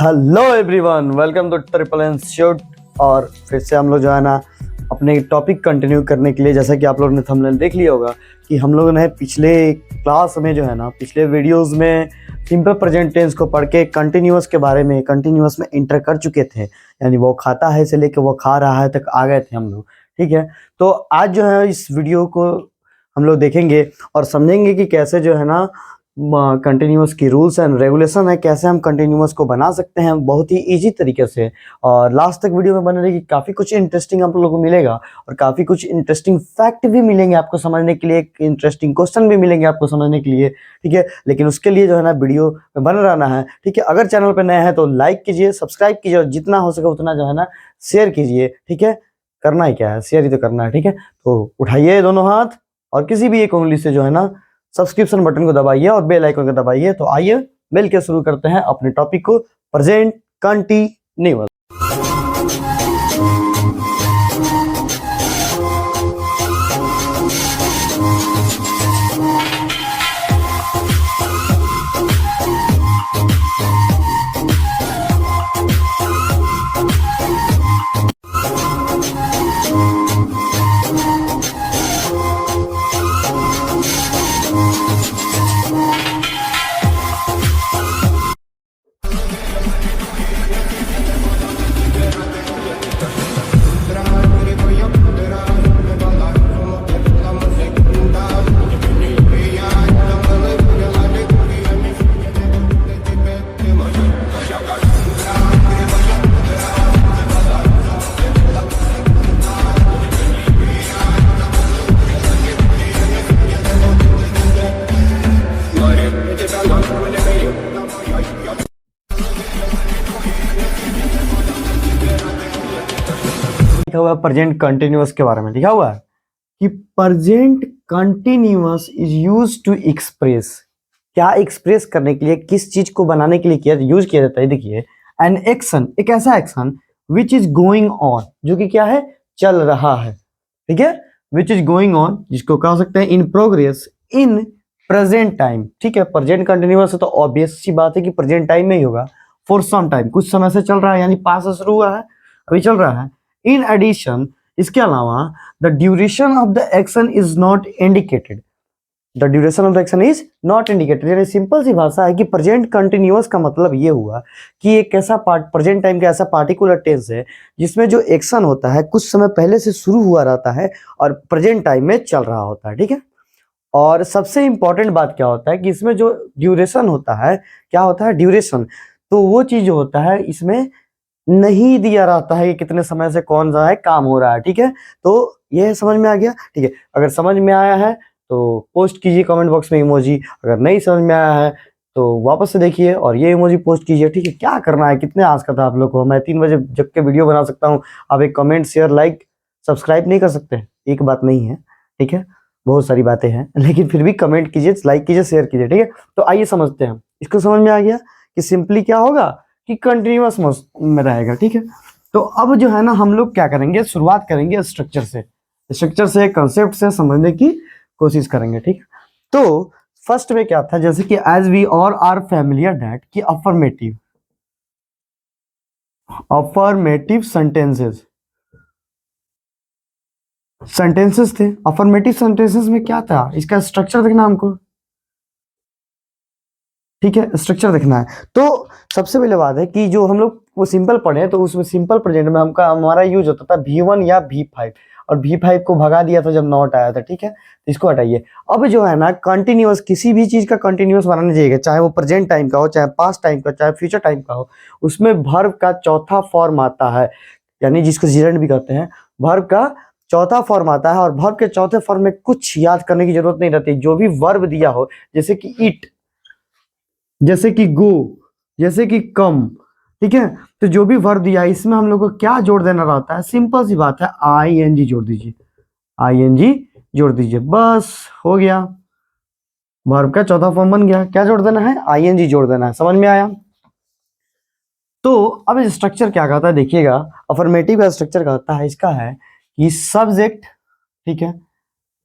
Hello everyone, welcome to triple institute. और फिर से हम लोग जो है ना अपने टॉपिक कंटिन्यू करने के लिए, जैसा कि आप लोगों ने थंबनेल देख लिया होगा कि हम लोगों ने पिछले क्लास में जो है ना पिछले वीडियोस में सिंपल प्रेजेंट टेंस को पढ़ के कंटिन्यूअस के बारे में कंटिन्यूअस में इंटर कर चुके थे। यानी वो खाता है से लेके वो खा रहा है तक आ गए थे हम लोग। ठीक है, तो आज जो है इस वीडियो को हम लोग देखेंगे और समझेंगे कि कैसे जो है ना कंटिन्यूअस की रूल्स एंड रेगुलेशन है, कैसे हम कंटिन्यूअस को बना सकते हैं बहुत ही इजी तरीके से। और लास्ट तक वीडियो में बने रहिए, काफ़ी कुछ इंटरेस्टिंग आप लोगों को मिलेगा और काफ़ी कुछ इंटरेस्टिंग फैक्ट भी मिलेंगे आपको समझने के लिए, इंटरेस्टिंग क्वेश्चन भी मिलेंगे आपको समझने के लिए। ठीक है, लेकिन उसके लिए जो है ना वीडियो में बने रहना है। ठीक है, अगर चैनल पर नए हैं तो लाइक कीजिए, सब्सक्राइब कीजिए और जितना हो सके उतना जो है ना शेयर कीजिए। ठीक है, करना ही क्या है, शेयर ही तो करना है। ठीक है, तो उठाइए दोनों हाथ और किसी भी एक उंगली से जो है ना सब्सक्रिप्शन बटन को दबाइए और बेल आइकन को दबाइए। तो आइए मिल के शुरू करते हैं अपने टॉपिक को, प्रेजेंट कंटिन्यूअस। लिखा हुआ है प्रेजेंट कंटिन्यूअस के बारे में, लिखा हुआ है कि present continuous is used to express, क्या एक्सप्रेस करने के लिए, किस चीज को बनाने के लिए किया यूज किया जाता है। देखिए, एन एक्शन, एक ऐसा action which is going on, जो कि क्या है, चल रहा है। ठीक है, विच इज गोइंग ऑन, जिसको कह सकते हैं in progress in present time. ठीक है, प्रेजेंट कंटिन्यूअस है तो ऑब्वियस सी बात है कि प्रेजेंट टाइम में ही होगा। फॉर सम टाइम, कुछ समय से चल रहा है, यानी पास से शुरू हुआ है, अभी चल रहा है। इन एडिशन, इसके अलावा the duration of the action is not indicated, the duration of the action is not indicated. यानी सिंपल सी भाषा है कि प्रेजेंट कंटिन्यूअस का मतलब ये हुआ कि एक ऐसा पार्ट, प्रेजेंट टाइम का ऐसा पार्टिकुलर टेंस है जिसमें जो एक्शन होता है कुछ समय पहले से शुरू हुआ रहता है और प्रेजेंट टाइम में चल रहा होता है। ठीक है, और सबसे इंपॉर्टेंट बात क्या होता है कि इसमें जो ड्यूरेशन होता है, क्या होता है ड्यूरेशन, तो वो चीज जो होता है इसमें नहीं दिया रहता है कि कितने समय से कौन सा है काम हो रहा है। ठीक है, तो ये समझ में आ गया। ठीक है, अगर समझ में आया है तो पोस्ट कीजिए कमेंट बॉक्स में इमोजी, अगर नहीं समझ में आया है तो वापस से देखिए और ये इमोजी पोस्ट कीजिए। ठीक है, क्या करना है, कितने आज का था आप लोग को, मैं 3 बजे जग के वीडियो बना सकता हूँ, आप एक कमेंट शेयर लाइक सब्सक्राइब नहीं कर सकते, एक बात नहीं है। ठीक है, बहुत सारी बातें हैं, लेकिन फिर भी कमेंट कीजिए, लाइक कीजिए, शेयर कीजिए। ठीक है, तो आइए समझते हैं, इसको समझ में आ गया कि सिंपली क्या होगा कि कंटिन्यूअस में रहेगा। ठीक है, तो अब जो है ना हम लोग क्या करेंगे, शुरुआत करेंगे स्ट्रक्चर से कंसेप्ट से समझने की कोशिश करेंगे। ठीक है, तो फर्स्ट में क्या था, जैसे कि एज वी और आर फैमिलियर दैट कि अफर्मेटिव सेंटेंसेस थे। अफर्मेटिव सेंटेंसेस में क्या था, इसका स्ट्रक्चर देखना हमको। ठीक है, स्ट्रक्चर देखना है तो सबसे पहले बात है कि जो हम लोग वो सिंपल पढ़े तो उसमें सिंपल प्रेजेंट में हमारा यूज होता था V1 या V5, और V5 को भगा दिया था जब नॉट आया था। ठीक है, तो इसको हटाइए। अब जो है ना कंटिन्यूअस, किसी भी चीज का कंटिन्यूअस बनाना चाहिए, चाहे वो प्रेजेंट टाइम का हो, चाहे पास्ट टाइम का, चाहे फ्यूचर टाइम का हो, उसमें वर्ब का चौथा फॉर्म आता है, यानी जिसको जीरेंड भी कहते हैं। वर्ब का चौथा फॉर्म आता है और वर्ब के चौथे फॉर्म में कुछ याद करने की जरूरत नहीं रहती। जो भी वर्ब दिया हो, जैसे कि इट, जैसे कि गो, जैसे कि कम, ठीक है, तो जो भी वर्ब दिया है इसमें हम लोग को क्या जोड़ देना रहता है, सिंपल सी बात है, आईएनजी जोड़ दीजिए, आईएनजी जोड़ दीजिए, बस हो गया, वर्ब का चौथा फॉर्म बन गया। क्या जोड़ देना है, आईएनजी जोड़ देना है। समझ में आया? तो अब स्ट्रक्चर क्या कहता है, देखिएगा, अफर्मेटिव का स्ट्रक्चर कहता है, इसका है कि सब्जेक्ट, ठीक है,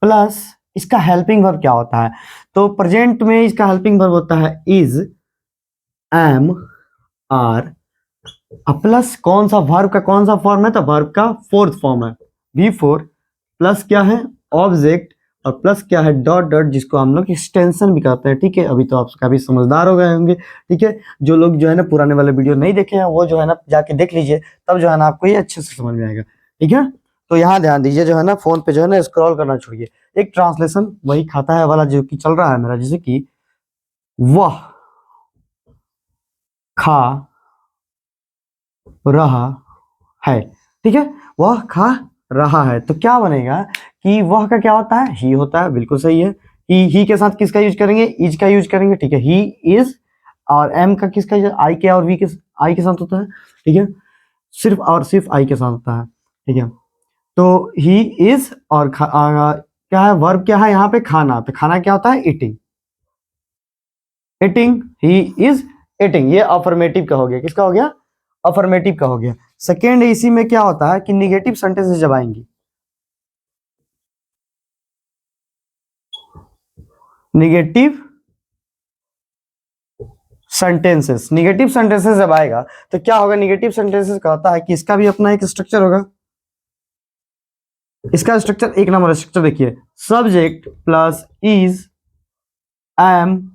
प्लस इसका हेल्पिंग वर्ब क्या होता है, तो प्रेजेंट में इसका हेल्पिंग वर्ब होता है इज, एम, आर, अब प्लस कौन सा वर्ब का कौन सा फॉर्म है, तो वर्ब का फोर्थ फॉर्म है V4, प्लस क्या है ऑब्जेक्ट, और प्लस क्या है डॉट डॉट, जिसको हम लोग एक्सटेंशन भी कहते हैं। ठीक है, अभी तो आप काफी समझदार हो गए होंगे। ठीक है, जो लोग जो है ना पुराने वाले वीडियो नहीं देखे हैं वो जो है ना जाके देख लीजिए, तब जो है ना आपको ये अच्छे से समझ में आएगा। ठीक है, तो यहाँ ध्यान दीजिए, जो है ना फोन पे जो है ना स्क्रॉल करना छोड़िए, एक ट्रांसलेशन वही खाता है वाला जो कि चल रहा है मेरा, जैसे कि वह खा रहा है। ठीक है, वह खा रहा है, तो क्या बनेगा कि वह का क्या होता है, ही होता है, बिल्कुल सही है। ही के साथ किसका यूज करेंगे, इज का यूज करेंगे। ठीक है, ही इज, और एम का किसका, आई के और वी के, आई के साथ होता है। ठीक है, सिर्फ और सिर्फ आई के साथ होता है। ठीक है, तो ही इज और क्या है वर्ब, क्या है यहाँ पे खाना, तो खाना क्या होता है eating, eating, he is eating, ये अफर्मेटिव का हो गया, किसका हो गया, अफर्मेटिव का हो गया। सेकेंड इसी में क्या होता है कि निगेटिव सेंटेंसेस जब आएंगी, निगेटिव सेंटेंसेस, निगेटिव सेंटेंसेस जब आएगा तो क्या होगा, निगेटिव सेंटेंसेस का होता है कि इसका भी अपना एक स्ट्रक्चर होगा। इसका स्ट्रक्चर एक नंबर स्ट्रक्चर देखिए, subject plus is, am,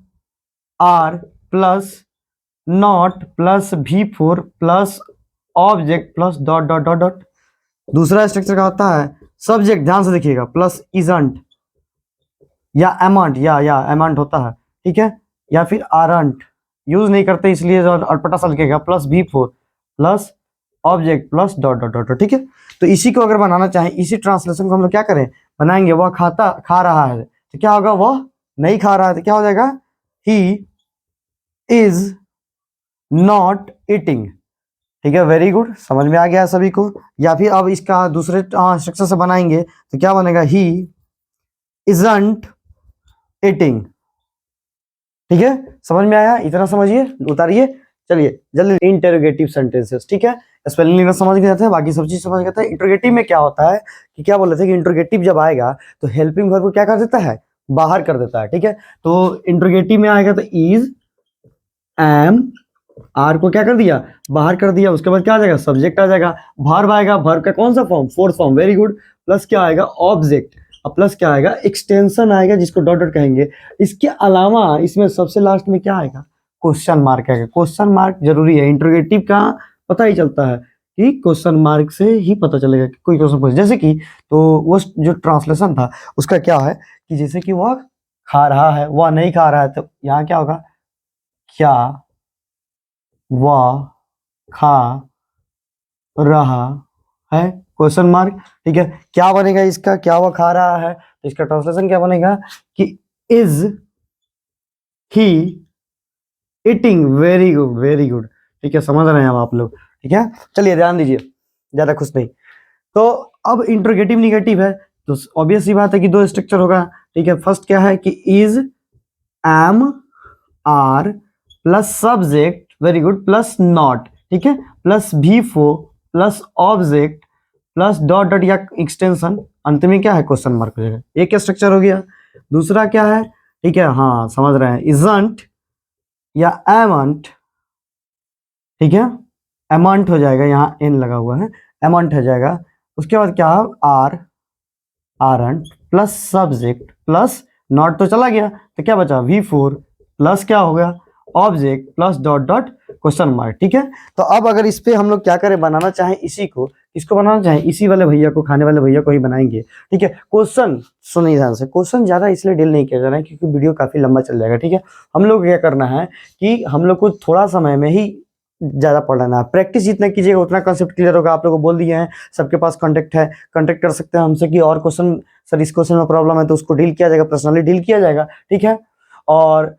are plus not plus V4 plus object plus dot dot dot dot. दूसरा स्ट्रक्चर का होता है सब्जेक्ट, ध्यान से देखिएगा, प्लस इजंट या एमंट, या एमंट होता है। ठीक है, या फिर आरंट, यूज नहीं करते इसलिए जो अटपटा सा लिखेगा, plus V4 plus object plus dot dot dot. ठीक है, तो इसी को अगर बनाना चाहें, इसी ट्रांसलेशन को हम लोग क्या करें, बनाएंगे, वह खा रहा है, तो क्या होगा, वह नहीं खा रहा है, तो क्या हो जाएगा, ही इज नॉट ईटिंग। ठीक है, वेरी गुड, समझ में आ गया सभी को। या फिर अब इसका दूसरे स्ट्रक्चर से बनाएंगे तो क्या बनेगा, ही इजंट ईटिंग। ठीक है, समझ में आया, इतना समझिए, उतारिए। चलिए जल्दी, इंटरोगेटिव सेंटेंसेस। ठीक है, स्पेलिंग लिखना समझ गए थे, बाकी सब चीज समझ गए थे। इंटरोगेटिव में क्या होता है कि क्या बोल रहे थे कि इंटरोगेटिव जब आएगा तो हेल्पिंग वर्ब को क्या कर देता है, बाहर कर देता है। ठीक है, तो इंटरोगेटिव में आएगा तो इज, एम, आर को क्या कर दिया, बाहर कर दिया, उसके बाद क्या आ जाएगा, सब्जेक्ट आ जाएगा, वर्ब आएगा, वर्ब का कौन सा form, fourth form, very good, plus क्या आएगा, ऑब्जेक्ट, और प्लस क्या आएगा, एक्सटेंशन आएगा, जिसको डॉट डॉट कहेंगे। इसके अलावा इसमें सबसे लास्ट में क्या आएगा, क्वेश्चन मार्क आएगा। क्वेश्चन मार्क जरूरी है, इंटरोगेटिव का पता ही चलता है कि क्वेश्चन मार्क से ही पता चलेगा कि कोई क्वेश्चन पूछ, जैसे कि तो वो जो ट्रांसलेशन था उसका क्या है कि जैसे कि वह खा रहा है, वह नहीं खा रहा है, तो यहाँ क्या होगा, क्या वह खा रहा है, क्वेश्चन मार्क। ठीक है, क्या बनेगा इसका, क्या वह खा रहा है, तो इसका ट्रांसलेशन क्या बनेगा कि is he eating, very good very good. ठीक है, समझ रहे हैं अब आप लोग। ठीक है, चलिए ध्यान दीजिए, ज्यादा खुश नहीं। तो अब इंट्रोगेटिव निगेटिव है, तो ऑब्वियस सी बात है कि दो स्ट्रक्चर होगा। ठीक है, फर्स्ट क्या है कि is, am, are plus subject, very good, plus not. ठीक है, plus V4 plus object plus dot dot या एक्सटेंशन, अंत में क्या है, क्वेश्चन मार्क हो जाएगा। एक स्ट्रक्चर हो गया। दूसरा क्या है, ठीक है, हाँ समझ रहे हैं, इजंट या एमंट। ठीक है, एमंट हो जाएगा, यहाँ एन लगा हुआ है, एमंट हो जाएगा। उसके बाद क्या, are, aren't plus subject plus not तो चला गया, तो क्या बचा, V4 प्लस क्या हो गया, object plus dot dot question mark. ठीक है, तो अब अगर इस पे हम लोग क्या करें, बनाना चाहें इसी को, इसको बनाना चाहें, इसी वाले भैया को, खाने वाले भैया को ही बनाएंगे। ठीक है, क्वेश्चन सुनिए ध्यान से, क्वेश्चन ज्यादा इसलिए डील नहीं किया जा रहा है क्योंकि वीडियो काफी लंबा चल जाएगा। ठीक है, हम लोग क्या करना है कि हम लोग को थोड़ा समय में ही ज्यादा पढ़ना है, प्रैक्टिस जितना कीजिएगा उतना कंसेप्ट क्लियर होगा। आप लोगों को बोल दिए हैं, सबके पास कांटेक्ट है, कांटेक्ट कर सकते हैं हमसे कि और क्वेश्चन, सर इस क्वेश्चन में प्रॉब्लम है तो उसको डील किया जाएगा, पर्सनली डील किया जाएगा। ठीक है, और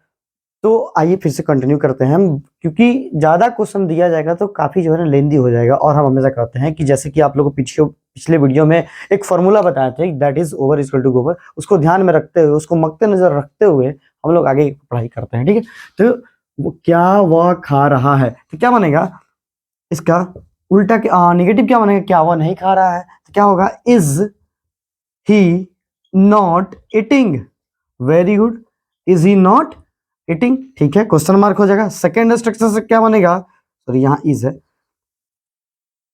तो आइए फिर से कंटिन्यू करते हैं हम, क्योंकि ज्यादा क्वेश्चन दिया जाएगा तो काफी जो है ना लेंदी हो जाएगा। और हम हमेशा कहते हैं कि जैसे कि आप लोगों को पिछले वीडियो में एक फॉर्मूला बताए थे, that is over equal to गोवर, उसको ध्यान में रखते हुए, उसको मद्दे नजर रखते हुए हम लोग आगे पढ़ाई करते हैं। ठीक है, तो वो क्या वह खा रहा है, तो क्या बनेगा इसका उल्टा, निगेटिव क्या बनेगा, क्या वह नहीं खा रहा है, तो क्या होगा, is he not eating, very good, is he not eating. ठीक है, क्वेश्चन मार्क हो जाएगा। सेकेंड स्ट्रक्चर से क्या बनेगा, सॉरी यहाँ इज है,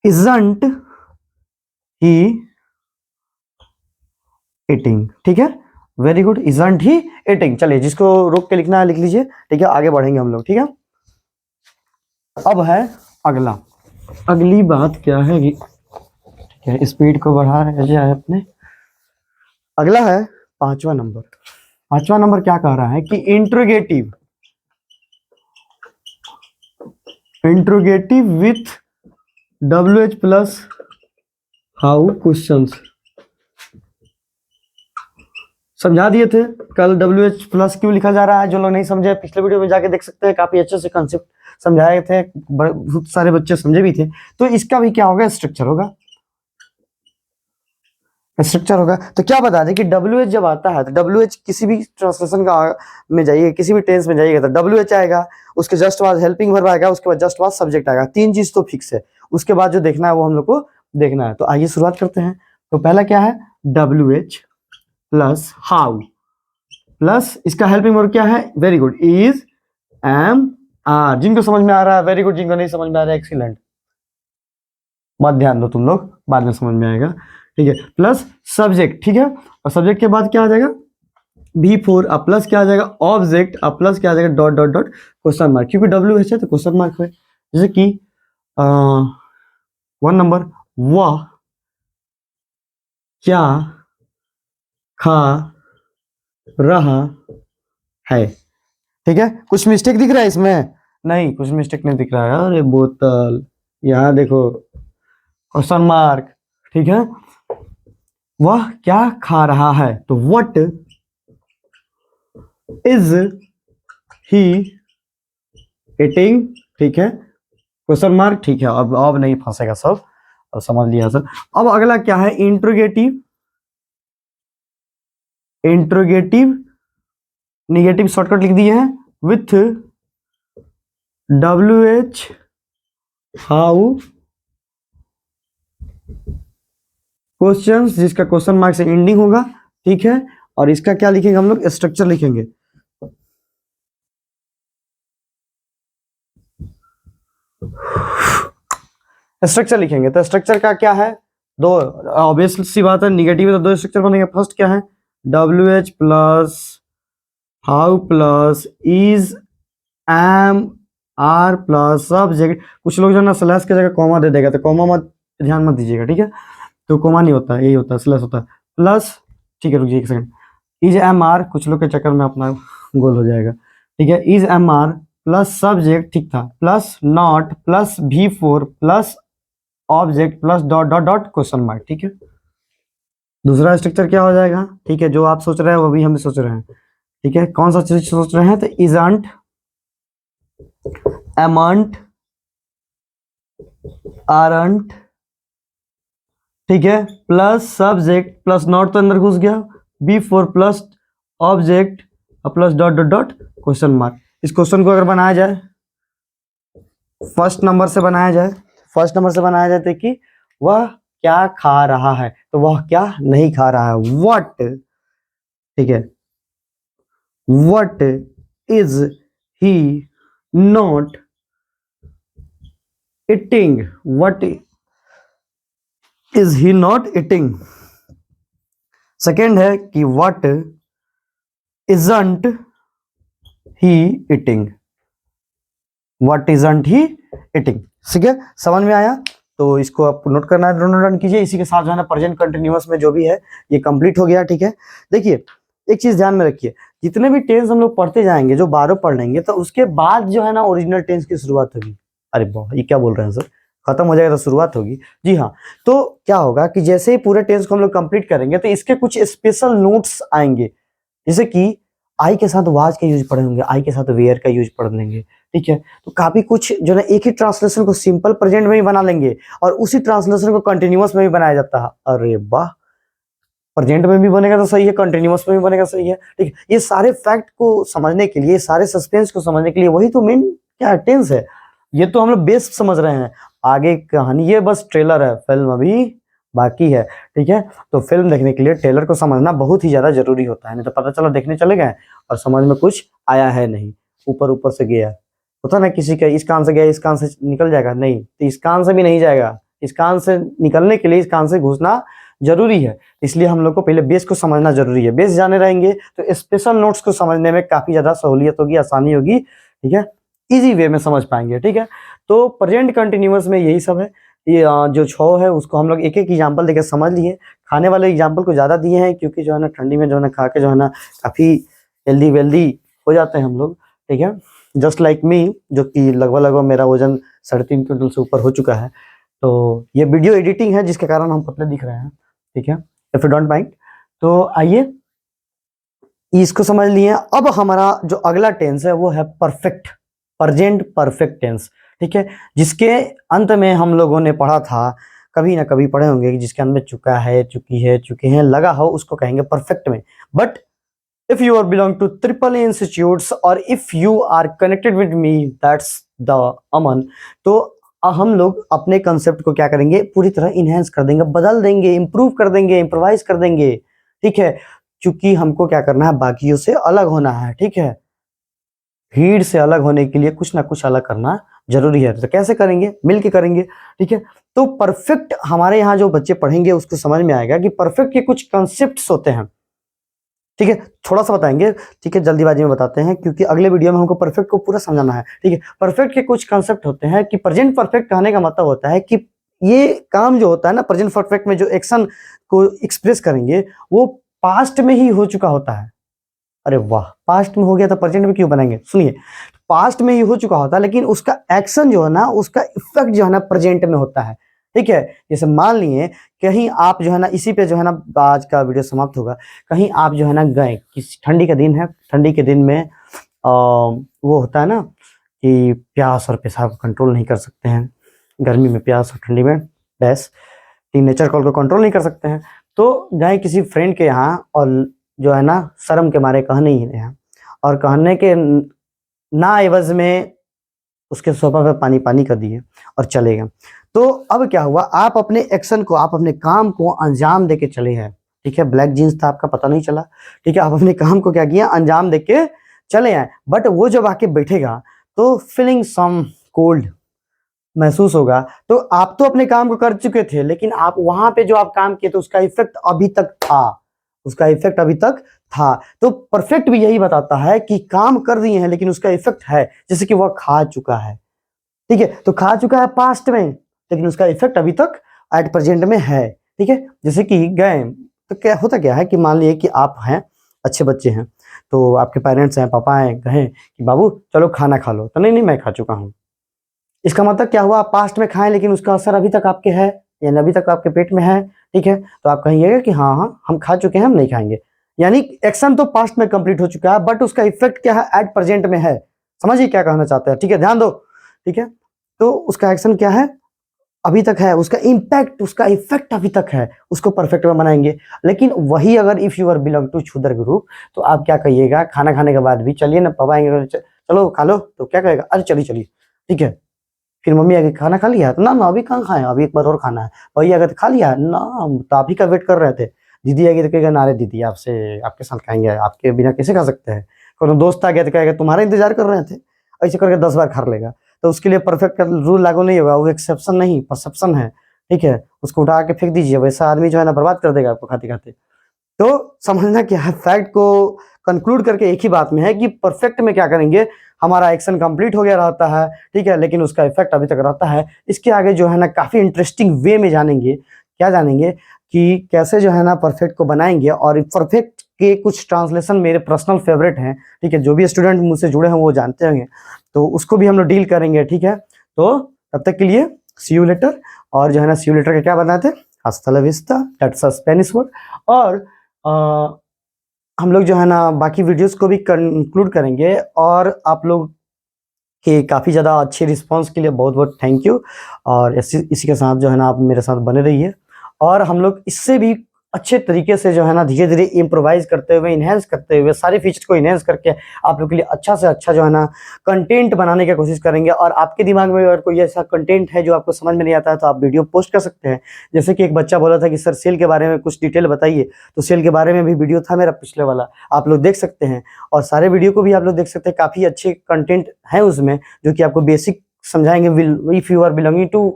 इजंट ही ईटिंग, ठीक है, very good, isn't he eating. चलिए जिसको रोक के लिखना है लिख लीजिए, ठीक है, आगे बढ़ेंगे हम लोग, ठीक है। अब है अगला, अगली बात क्या है, ठीक है, स्पीड को बढ़ा रहे हैं अपने। अगला है 5वां नंबर। 5वां नंबर क्या कह रहा है कि interrogative with WH plus how questions. समझा दिए थे कल WH प्लस क्यों लिखा जा रहा है, जो लोग नहीं समझे पिछले वीडियो में जाके देख सकते हैं, काफी अच्छे से कंसेप्ट समझाए थे, बहुत सारे बच्चे समझे भी थे। तो इसका भी क्या होगा, स्ट्रक्चर होगा, स्ट्रक्चर होगा। तो क्या बता दें कि WH जब आता है तो WH किसी भी ट्रांसलेशन का में जाइए, किसी भी टेंस में जाइएगा तो WH आएगा, उसके जस्ट बाद हेल्पिंग वर्ब आएगा, उसके बाद जस्ट बाद सब्जेक्ट आएगा। 3 चीज तो फिक्स है, उसके बाद जो देखना है वो हम लोग को देखना है। तो आइए शुरुआत करते हैं। तो पहला क्या है, WH प्लस हाउ प्लस इसका हेल्पिंग वर्ब क्या है, very good, is, am, are. जिनको समझ में आ रहा है वेरी गुड, जिनको नहीं समझ में आ रहा है एक्सीलेंट, मत ध्यान दो तुम लोग, बाद में समझ में आएगा, ठीक है। प्लस सब्जेक्ट, ठीक है, और सब्जेक्ट के बाद क्या आ जाएगा, V4, अब प्लस क्या आ जाएगा, ऑब्जेक्ट, अब प्लस क्या आ जाएगा, dot dot dot question mark, क्योंकि WH है तो क्वेश्चन मार्क है। जैसे कि 1 नंबर, वह क्या खा रहा है, ठीक है। कुछ मिस्टेक दिख रहा है इसमें, नहीं कुछ मिस्टेक नहीं दिख रहा है, अरे बोतल, यहाँ देखो क्वेश्चन मार्क, ठीक है। वह क्या खा रहा है, तो व्हाट इज ही ईटिंग, ठीक है, क्वेश्चन मार्क, ठीक है। अब नहीं फंसेगा सब, अब समझ लिया सर। अब अगला क्या है, इंट्रोगेटिव निगेटिव शॉर्टकट लिख दिए हैं, विथ WH हाउ क्वेश्चंस, जिसका क्वेश्चन मार्क से एंडिंग होगा, ठीक है। और इसका क्या लिखेंगे हम लोग, स्ट्रक्चर लिखेंगे। स्ट्रक्चर लिखेंगे तो स्ट्रक्चर का क्या है, दो, ऑब्वियस सी बात है, निगेटिव तो 2 स्ट्रक्चर बनेंगे। फर्स्ट क्या है, WH plus how plus is, am, are plus subject. कुछ लोग जो ना स्लैश की जगह कॉमा दे देगा, तो कॉमा मत, ध्यान मत दीजिएगा, ठीक है। तो कॉमा नहीं होता है, यही होता है, स्लैश होता है, प्लस, ठीक है, रुकिए एक सेकंड, इज एम आर, कुछ लोग के चक्कर में अपना गोल हो जाएगा, ठीक है। Is am are plus subject, ठीक था, plus not plus V4 plus object plus dot dot dot question mark, ठीक है। दूसरा स्ट्रक्चर क्या हो जाएगा, ठीक है, जो आप सोच रहे हैं वो भी हम सोच रहे हैं, ठीक है। कौन सा चीज सोच रहे हैं, तो इजंट, एमंट, आरंट, ठीक है, प्लस सब्जेक्ट प्लस नॉट तो अंदर घुस गया, V4 plus object plus dot dot dot question mark. इस क्वेश्चन को अगर बनाया जाए, फर्स्ट नंबर से बनाया जाए कि वह क्या खा रहा है, तो वह क्या नहीं खा रहा है, व्हाट, ठीक है, what is he not eating, what is he not eating. Second है कि what isn't he eating, what isn't he eating, ठीक है, समझ में आया। तो इसको आप नोट करना है, रन कीजिए। इसी के साथ जो है ना प्रेजेंट कंटिन्यूअस में जो भी है ये कंप्लीट हो गया, ठीक है। देखिए एक चीज ध्यान में रखिए, जितने भी टेंस हम लोग पढ़ते जाएंगे, जो 12 पढ़ लेंगे, तो उसके बाद जो है ना ओरिजिनल टेंस की शुरुआत होगी। अरे वाह, ये क्या बोल रहे हैं सर, खत्म हो जाएगा तो शुरुआत होगी, जी हाँ। तो क्या होगा कि जैसे ही पूरे टेंस को हम लोग कंप्लीट करेंगे तो इसके कुछ स्पेशल नोट्स आएंगे, जैसे कि आई के साथ वाज का यूज पढ़ लेंगे, आई के साथ वेयर का यूज पढ़ लेंगे, ठीक है। तो काफी कुछ जो है एक ही ट्रांसलेशन को सिंपल प्रेजेंट में भी बना लेंगे और उसी ट्रांसलेशन को कंटिन्यूअस में भी बनाया जाता है। अरे वाह, प्रेजेंट में भी बनेगा तो सही है, कंटिन्यूअस में भी बनेगा सही है, ठीक है। ये सारे फैक्ट को समझने के लिए, सारे सस्पेंस को समझने के लिए, वही तो मेन क्या है, टेंस है। ये तो हम लोग बेस समझ रहे हैं, आगे कहानी ये बस ट्रेलर है, फिल्म अभी बाकी है, ठीक है। तो फिल्म देखने के लिए ट्रेलर को समझना बहुत ही ज्यादा जरूरी होता है, नहीं तो पता चला देखने चले गए और समझ में कुछ आया है नहीं, ऊपर ऊपर से गया होता ना, किसी का इस कान से गया इस कान से निकल जाएगा, नहीं तो इस कान से भी नहीं जाएगा, इस कान से निकलने के लिए इस कान से घुसना जरूरी है, इसलिए हम लोग को पहले बेस को समझना जरूरी है। बेस जाने रहेंगे तो स्पेशल नोट्स को समझने में काफी ज्यादा सहूलियत होगी, आसानी होगी, ठीक है, इजी वे में समझ पाएंगे, ठीक है। तो प्रेजेंट कंटिन्यूअस में यही सब है। ये जो छो है उसको हम लोग एक एक एग्जाम्पल देकर समझ लिए। खाने वाले एग्जाम्पल को ज्यादा दिए हैं क्योंकि जो है ना ठंडी में जो है ना खा के जो है ना काफी हेल्दी वेल्दी हो जाते हैं हम लोग, ठीक है। जस्ट लाइक मी, जो कि लगभग मेरा वजन 3.5 क्विंटल से ऊपर हो चुका है। तो ये वीडियो एडिटिंग है जिसके कारण हम पतले दिख रहे हैं, ठीक है, इफ यू डोंट माइंड। तो आइए इसको समझ लिए। अब हमारा जो अगला टेंस है वो है परफेक्ट, प्रेजेंट परफेक्ट टेंस, ठीक है, जिसके अंत में हम लोगों ने पढ़ा था, कभी ना कभी पढ़े होंगे कि जिसके अंत में चुका है, चुकी है, चुके हैं लगा हो उसको कहेंगे परफेक्ट में। But if you are belong to triple A institutes or if you are connected with me, that's the अमन। तो हम लोग अपने कंसेप्ट को क्या करेंगे, पूरी तरह इनहेंस कर देंगे, बदल देंगे, इंप्रूव कर देंगे, इम्प्रोवाइज कर देंगे, ठीक है, क्योंकि हमको क्या करना है, बाकियों से अलग होना है, ठीक है। भीड़ से अलग होने के लिए कुछ ना कुछ अलग करना जरूरी है। तो कैसे करेंगे, मिल के करेंगे, ठीक है। तो परफेक्ट हमारे यहाँ जो बच्चे पढ़ेंगे उसको समझ में आएगा कि परफेक्ट के कुछ कंसेप्ट होते हैं, ठीक है, थोड़ा सा बताएंगे, ठीक है, जल्दीबाजी में बताते हैं क्योंकि अगले वीडियो में हमको परफेक्ट को पूरा समझाना है, ठीक है। परफेक्ट के कुछ कंसेप्ट होते हैं कि प्रेजेंट परफेक्ट कहने का मतलब होता है कि ये काम जो होता है ना, प्रेजेंट परफेक्ट में जो एक्शन को एक्सप्रेस करेंगे वो पास्ट में ही हो चुका होता है। अरे वाह, पास्ट में हो गया तो प्रेजेंट में क्यों बनाएंगे, सुनिए, पास्ट में ही हो चुका होता है लेकिन उसका एक्शन जो है ना, उसका इफेक्ट जो है ना प्रेजेंट में होता है, ठीक है। जैसे मान लिए कहीं आप जो है ना, इसी पे जो है ना आज का वीडियो समाप्त होगा, कहीं आप जो है ना गए, किसी ठंडी का दिन है, ठंडी के दिन में वो होता है ना कि प्यास और पेशाब कंट्रोल नहीं कर सकते हैं, गर्मी में प्यास और ठंडी में डैश, नेचर कॉल को कंट्रोल नहीं कर सकते हैं, तो गए किसी फ्रेंड के यहाँ और जो है ना शर्म के मारे कह नहीं रहे हैं, और कहने के ना एवज में उसके सोफा पे पानी पानी कर दिए और चले गए। तो अब क्या हुआ, आप अपने एक्शन को, आप अपने काम को अंजाम देके चले हैं, ठीक है। ब्लैक जीन्स था आपका, पता नहीं चला, ठीक है, आप अपने काम को क्या किया, अंजाम देके चले आए। बट वो जब आके बैठेगा तो फीलिंग सम कोल्ड महसूस होगा। तो आप तो अपने काम को कर चुके थे लेकिन आप वहां पे जो आप काम किए तो उसका इफेक्ट अभी तक था, उसका इफेक्ट अभी तक था। तो परफेक्ट भी यही बताता है कि काम कर दिए हैं लेकिन उसका इफेक्ट है, जैसे कि वह खा चुका है, ठीक है। तो खा चुका है पास्ट में लेकिन उसका इफेक्ट अभी तक एट प्रेजेंट में है, ठीक है। जैसे कि गए तो क्या होता, क्या है कि मान लिए कि आप हैं, अच्छे बच्चे हैं, तो आपके पेरेंट्स हैं, पापा हैं, कहें कि बाबू चलो खाना खा लो, तो नहीं नहीं मैं खा चुका हूँ। इसका मतलब क्या हुआ, आप पास्ट में खाएं लेकिन उसका असर अभी तक आपके है, यानी अभी तक आपके पेट में है, ठीक है। तो आप कहिएगा कि हाँ हाँ हम खा चुके हैं, हम नहीं खाएंगे, यानी एक्शन तो पास्ट में कंप्लीट हो चुका है बट उसका इफेक्ट क्या है, एट प्रेजेंट में है। समझिए क्या कहना चाहते हैं, ठीक है, ध्यान दो, ठीक है। तो उसका एक्शन क्या है, अभी तक है, उसका इम्पैक्ट, उसका इफेक्ट अभी तक है, उसको परफेक्ट में बनाएंगे। लेकिन वही अगर if you are belong to क्षुद्र ग्रुप, तो आप क्या कहिएगा, खाना खाने के बाद भी चलिए ना पापा आएंगे, चलो खा लो, तो क्या कहेगा, अरे चलिए चलिए, ठीक है। फिर मम्मी आगे खाना खा लिया, तो ना ना अभी कहाँ खाए, अभी एक बार और खाना है। भैया अगर खा लिया ना, हम तो आप ही का वेट कर रहे थे। दीदी आएगी तो कहेगा, नारे दीदी आपसे, आपके साथ खाएंगे, आपके बिना कैसे खा सकते हैं। कोनो दोस्त आ गया तो कहेगा तुम्हारा इंतजार कर रहे थे, ऐसे करके 10 बार खा लेगा। तो उसके लिए परफेक्ट रूल लागू नहीं होगा, वो एक्सेप्शन नहीं परसेप्शन है, ठीक है। उसको उठा के फेंक दीजिए, वैसा आदमी जो है ना बर्बाद कर देगा आपको खाते खाते। तो समझना क्या है, फैक्ट को कंक्लूड करके एक ही बात में है कि परफेक्ट में क्या करेंगे, हमारा एक्शन कंप्लीट हो गया रहता है, ठीक है, लेकिन उसका इफेक्ट अभी तक रहता है। इसके आगे जो है ना काफी इंटरेस्टिंग वे में जानेंगे, क्या जानेंगे कि कैसे जो है ना परफेक्ट को बनाएंगे। और परफेक्ट के कुछ ट्रांसलेशन मेरे पर्सनल फेवरेट हैं, ठीक है, जो भी स्टूडेंट मुझसे जुड़े हैं वो जानते होंगे, तो उसको भी हम लोग डील करेंगे, ठीक है। तो तब तक के लिए सी यू लेटर। और जो है ना सी यू लेटर का क्या बनाते हैं, हस्ता ला विस्ता, दैट्स अ स्पेनिश वर्ड। और हम लोग जो है ना बाकी वीडियोस को भी कंक्लूड करेंगे। और आप लोग के काफ़ी ज़्यादा अच्छे रिस्पांस के लिए बहुत बहुत थैंक यू। और इसी के साथ जो है ना आप मेरे साथ बने रहिए, और हम लोग इससे भी अच्छे तरीके से जो है ना धीरे धीरे इम्प्रोवाइज करते हुए, इन्हेंस करते हुए, सारे फीचर्स को इन्हेंस करके आप लोग के लिए अच्छा से अच्छा जो है ना कंटेंट बनाने की कोशिश करेंगे। और आपके दिमाग में अगर कोई ऐसा कंटेंट है जो आपको समझ में नहीं आता है तो आप वीडियो पोस्ट कर सकते हैं। जैसे कि एक बच्चा बोला था कि सर सेल के बारे में कुछ डिटेल बताइए, तो सेल के बारे में भी वीडियो था मेरा पिछले वाला, आप लोग देख सकते हैं। और सारे वीडियो को भी आप लोग देख सकते हैं, काफ़ी अच्छे कंटेंट हैं उसमें जो कि आपको बेसिक समझाएंगे। If you are belonging to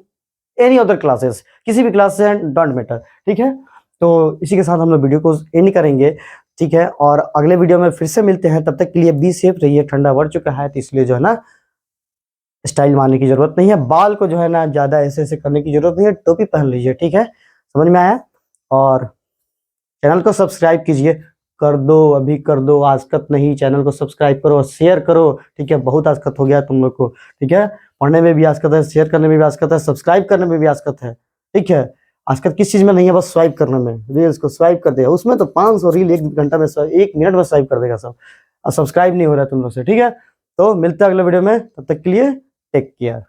any other classes, किसी भी क्लास से, डोंट मैटर, ठीक है। तो इसी के साथ हम लोग वीडियो को एंड करेंगे, ठीक है। और अगले वीडियो में फिर से मिलते हैं, तब तक के लिए बी सेफ रहिए। ठंडा बढ़ चुका है तो इसलिए जो है ना स्टाइल मारने की जरूरत नहीं है, बाल को जो है ना ज्यादा ऐसे ऐसे करने की जरूरत नहीं है, टोपी पहन लीजिए, ठीक है। समझ में आया? और चैनल को सब्सक्राइब कीजिए, कर दो, अभी कर दो, आजकत नहीं। चैनल को सब्सक्राइब करो, शेयर करो, ठीक है। बहुत आजकत हो गया तुम लोग को, ठीक है। पढ़ने में भी आजकत है, शेयर करने में भी आजकत है, सब्सक्राइब करने में भी आजकत है, ठीक है। आजकल किस चीज में नहीं है? बस स्वाइप करने में, रील्स को स्वाइप कर देगा, उसमें तो 500 रील 1 घंटा में, 1 मिनट में स्वाइप कर देगा सब, और सब्सक्राइब नहीं हो रहा है तुम लोग से, ठीक है। तो मिलते हैं अगले वीडियो में, तब तक के लिए टेक केयर।